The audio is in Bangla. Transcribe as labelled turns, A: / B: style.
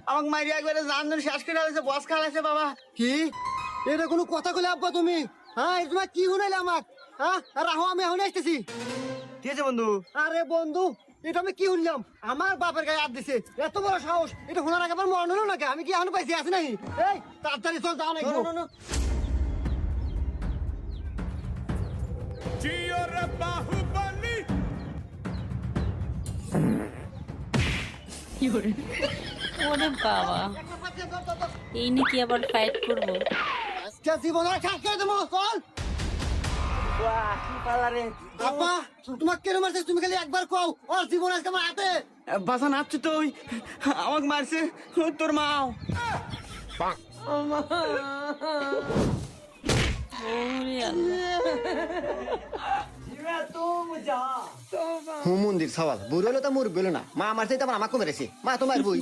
A: আমাকে মারি একবারে জান শেষ করে আছে, বস খালাইছে বাবা।
B: কি এটা কোনো কথা কইলে আব্বা তুমি? হ্যাঁ এই তোমার কি শুনাইলে আমাক? হ্যাঁ রাহো আমি এখন আসতেছি।
A: ঠিক আছে বন্ধু।
B: আরে বন্ধু এটা আমি কি শুনলাম? আমার বাপের গায়ে হাত দিছে, এত বড় সাহস! এটা শোনার আগে আমার মনে হলো নাকি? আমি কি এখন পাইছি আছি নাকি? এই তাড়াতাড়ি চল, যাও না
C: ওরে বাবা, এই নিয়ে কি আবার ফাইট করবো?
B: আজকে জীবন আর শেষ করে দেবো, চল।
A: কি পালা রে
B: আপা তোমাকে কেন মারছে? তুমি খালি একবার কও, ওর জীবন আজকে আমার হাতে।
A: বাসা নাচছে তো ওই, আমাকে মারছে তোর মাও।
C: ওরে আল্লাহ।
B: হুম মন্দির সওয়াল বুড়ো হলো তো মুরব্বী হলো না। মা আমার চাইতে আমার আমাকে মেরেছে, মা তোমার বই।